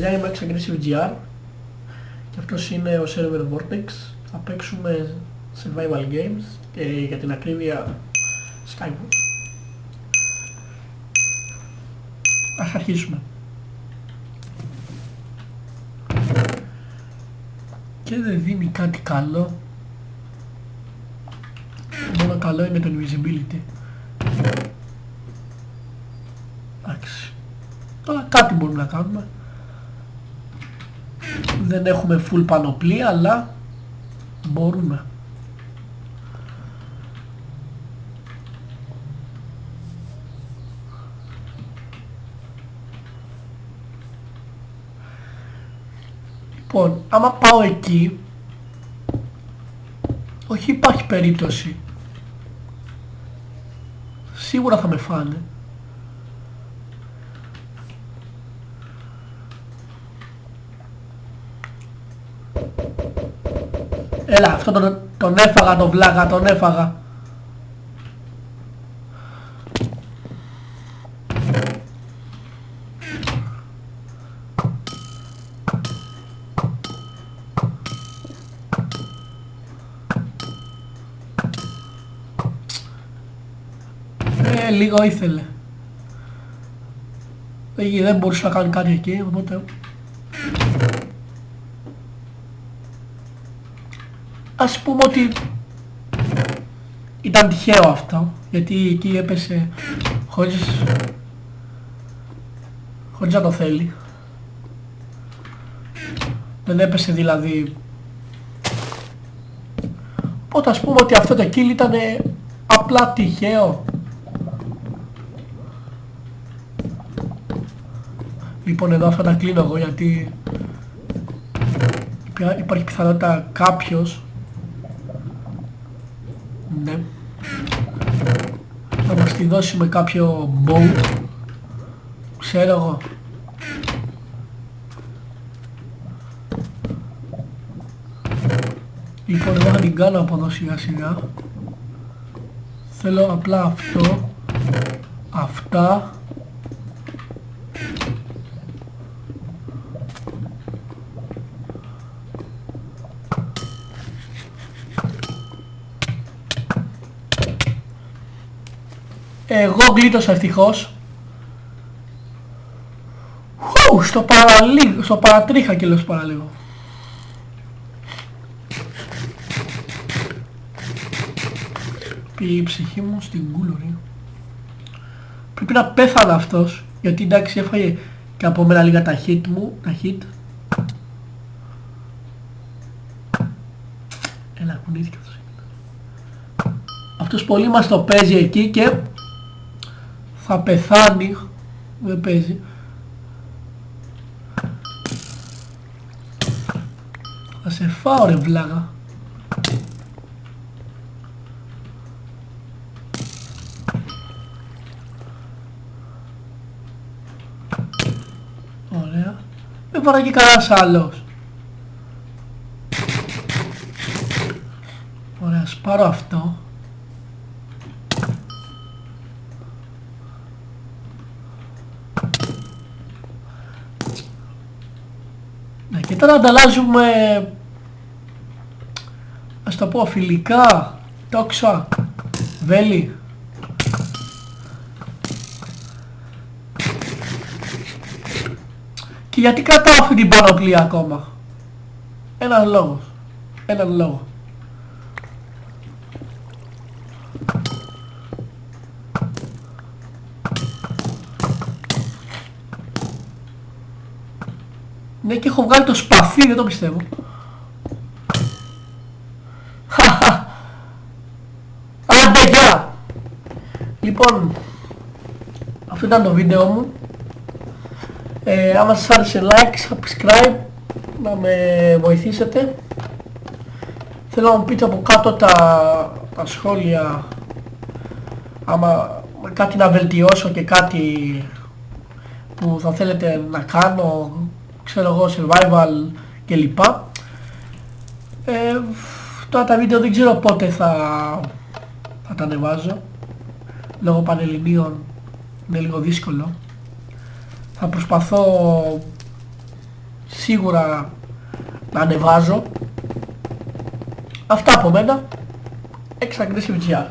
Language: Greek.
παιδιά, είμαι Aggressive GR και αυτός είναι ο server Vortex. Θα παίξουμε survival games και για την ακρίβεια Skywars. Ας αρχίσουμε. Και δεν δίνει κάτι καλό. Μόνο καλό είναι το invisibility. Εντάξει. Τώρα κάτι μπορούμε να κάνουμε. Δεν έχουμε full πανοπλία, αλλά μπορούμε. Λοιπόν, άμα πάω εκεί, όχι υπάρχει περίπτωση. Σίγουρα θα με φάνε. Έλα, αυτό τον έφαγα τον βλάκα, τον έφαγα. Λίγο ήθελε. Δεν μπορούσε να κάνει κάτι εκεί, οπότε... Ας πούμε ότι ήταν τυχαίο αυτό, γιατί εκεί έπεσε χωρίς να το θέλει. Δεν έπεσε δηλαδή. Οπότε ας πούμε ότι αυτό το kill ήταν απλά τυχαίο. Λοιπόν, εδώ αυτά τα κλείνω εγώ, γιατί υπάρχει πιθανότητα κάποιος, ναι, να μας τη δώσει με κάποιο bow, ξέρω εγώ. Λοιπόν, εγώ θα την κάνω από εδώ σιγά σιγά. Θέλω απλά αυτό, αυτά. Εγώ γλίτωσα ευτυχώς. Στο παρατρίχα και λέω στο παραλίγο. Πήγε η ψυχή μου στην κούλουρη. Πρέπει να πέθανα αυτός, γιατί εντάξει έφαγε και από μένα λίγα τα hit μου, τα hit. Έλα, κουνήθηκε αυτός. Αυτός πολύ μας το παίζει εκεί και θα πεθάνει. Δεν παίζει. Θα σε φάω ρε βλάγα. Ωραία. Δεν βαράγει κανένας άλλος. Ωραία, ας πάρω αυτό. Και τώρα ανταλλάζουμε, ας το πω, φιλικά, τόξα, βέλη. Και γιατί κρατάω αυτή την πανοπλία ακόμα? Έναν λόγο. Ναι, και έχω βγάλει το σπαθί, δεν το πιστεύω. Άντε, γεια! Λοιπόν, αυτό ήταν το βίντεο μου. Άμα σας άρεσε, like, subscribe, να με βοηθήσετε. Θέλω να μου πείτε από κάτω τα σχόλια, άμα κάτι να βελτιώσω και κάτι που θα θέλετε να κάνω, ξέρω εγώ, survival κλπ. Τώρα τα βίντεο δεν ξέρω πότε θα τα ανεβάζω. Λόγω πανελληνίων είναι λίγο δύσκολο. Θα προσπαθώ σίγουρα να ανεβάζω. Αυτά από μένα. Ex Aggressive GR.